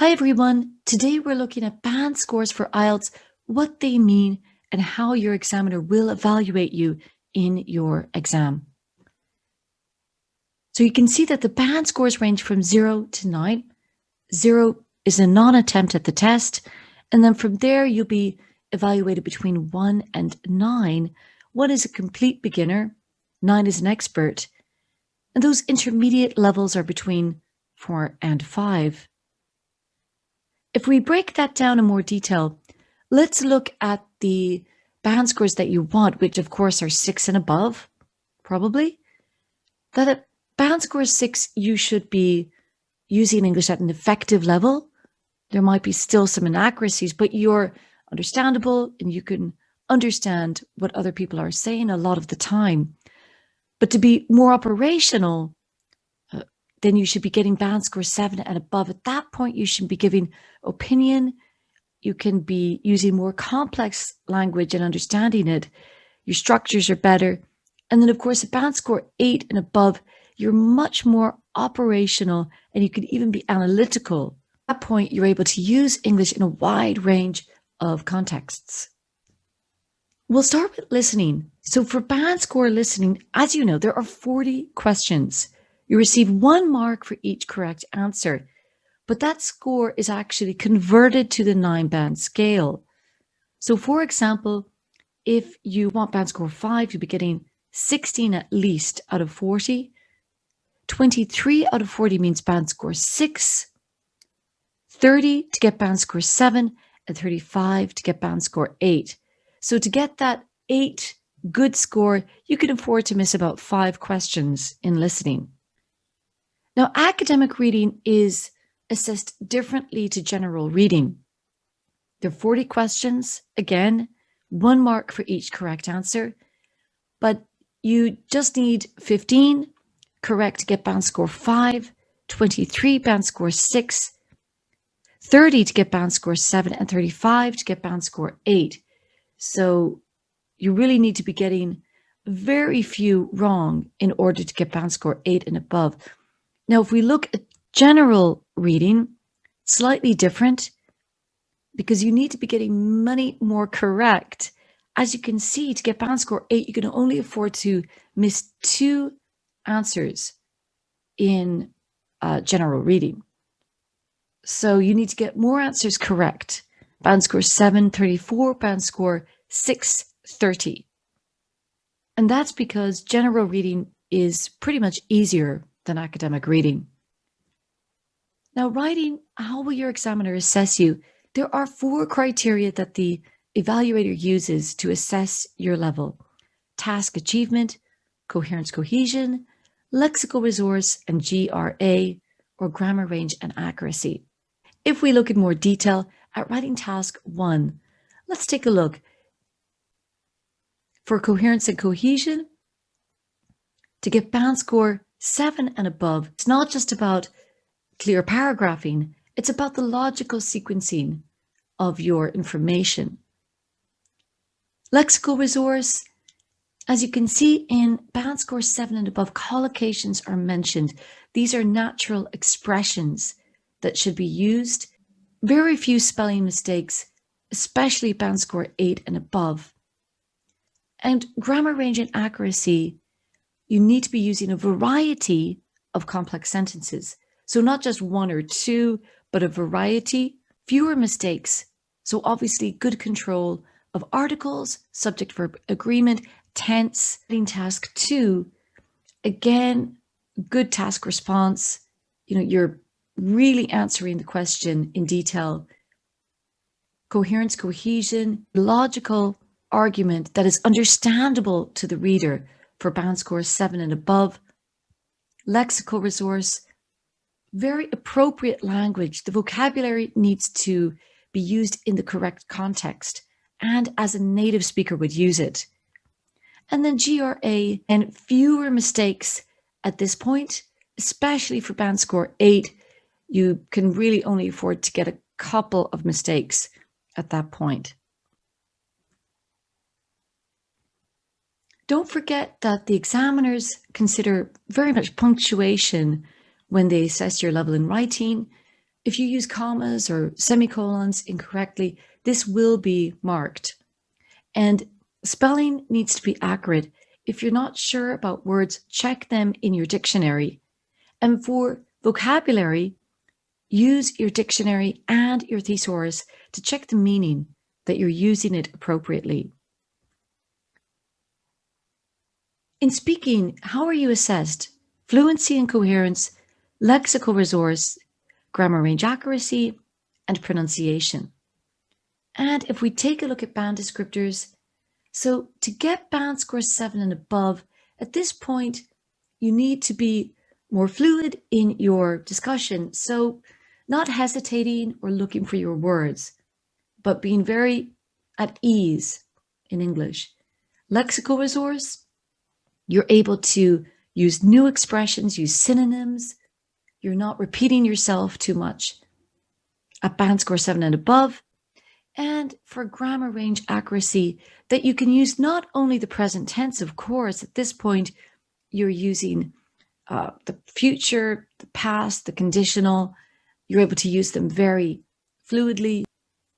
Hi everyone, today we're looking at band scores for IELTS, what they mean, and how your examiner will evaluate you in your exam. So you can see that the band scores range from 0 to 9. 0 is a non-attempt at the test, and then from there you'll be evaluated between 1 and 9. 1 is a complete beginner, 9 is an expert, and those intermediate levels are between 4 and 5. If we break that down in more detail, let's look at the band scores that you want, which of course are 6 and above, probably. That at band score 6, you should be using English at an effective level. There might be still some inaccuracies, but you're understandable and you can understand what other people are saying a lot of the time. But to be more operational, then you should be getting band score 7 and above. At that point, you should be giving opinion. You can be using more complex language and understanding it. Your structures are better. And then, of course, at band score 8 and above, you're much more operational and you can even be analytical. At that point, you're able to use English in a wide range of contexts. We'll start with listening. So for band score listening, as you know, there are 40 questions. You receive 1 mark for each correct answer, but that score is actually converted to the 9-band scale. So for example, if you want band score 5, you'll be getting 16 at least out of 40. 23 out of 40 means band score 6. 30 to get band score 7, and 35 to get band score 8. So to get that 8 good score, you can afford to miss about 5 questions in listening. Now, academic reading is assessed differently to general reading. There are 40 questions, again, 1 mark for each correct answer, but you just need 15 correct to get band score 5, 23 band score 6, 30 to get band score 7, and 35 to get band score 8. So you really need to be getting very few wrong in order to get band score 8 and above. Now, if we look at general reading, slightly different because you need to be getting many more correct. As you can see, to get band score 8, you can only afford to miss 2 answers in general reading. So you need to get more answers correct. Band score 7, 34, band score 6, 30. And that's because general reading is pretty much easier than academic reading. Now, writing, how will your examiner assess you? There are 4 criteria that the evaluator uses to assess your level: task achievement, coherence cohesion, lexical resource, and GRA, or grammar range and accuracy. If we look in more detail at writing task 1, let's take a look. For coherence and cohesion, to get band score 7 and above, it's not just about clear paragraphing, it's about the logical sequencing of your information. Lexical resource, as you can see in band score 7 and above, collocations are mentioned. These are natural expressions that should be used. Very few spelling mistakes, especially band score 8 and above. And grammar range and accuracy, you need to be using a variety of complex sentences. So not just 1 or 2, but a variety, fewer mistakes. So obviously good control of articles, subject verb agreement, tense. In task 2, again, good task response. You're really answering the question in detail. Coherence, cohesion, logical argument that is understandable to the reader for band score 7 and above. Lexical resource, very appropriate language. The vocabulary needs to be used in the correct context and as a native speaker would use it. And then GRA, and fewer mistakes at this point, especially for band score 8. You can really only afford to get a couple of mistakes at that point. Don't forget that the examiners consider very much punctuation when they assess your level in writing. If you use commas or semicolons incorrectly, this will be marked. And spelling needs to be accurate. If you're not sure about words, check them in your dictionary. And for vocabulary, use your dictionary and your thesaurus to check the meaning, that you're using it appropriately. In speaking, how are you assessed? Fluency and coherence, lexical resource, grammar range accuracy, and pronunciation. And if we take a look at band descriptors, so to get band score 7 and above, at this point, you need to be more fluid in your discussion. So not hesitating or looking for your words, but being very at ease in English. Lexical resource, you're able to use new expressions, use synonyms. You're not repeating yourself too much. At band score 7 and above, and for grammar range accuracy, that you can use not only the present tense, of course, at this point, you're using the future, the past, the conditional. You're able to use them very fluidly.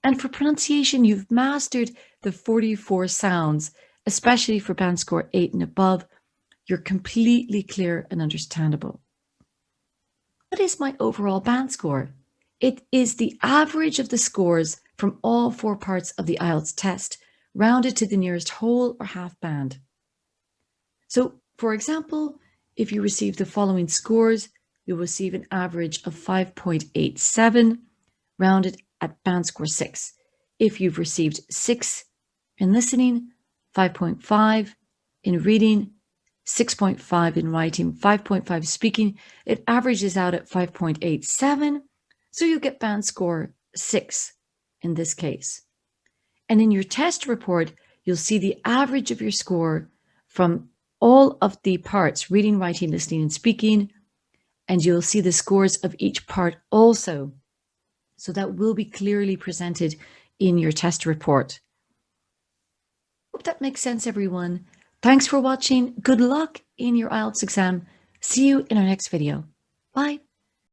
And for pronunciation, you've mastered the 44 sounds, especially for band score 8 and above. You're completely clear and understandable. What is my overall band score? It is the average of the scores from all 4 parts of the Ielts test, rounded to the nearest whole or half band. So, for example, if you receive the following scores, you'll receive an average of 5.87, rounded at band score 6. If you've received 6 in listening, 5.5 in reading, 6.5 in writing, 5.5 speaking, it averages out at 5.87. So you get band score 6 in this case. And in your test report, you'll see the average of your score from all of the parts, reading, writing, listening, and speaking, and you'll see the scores of each part also. So that will be clearly presented in your test report. Hope that makes sense, everyone. Thanks for watching. Good luck in your IELTS exam. See you in our next video. Bye.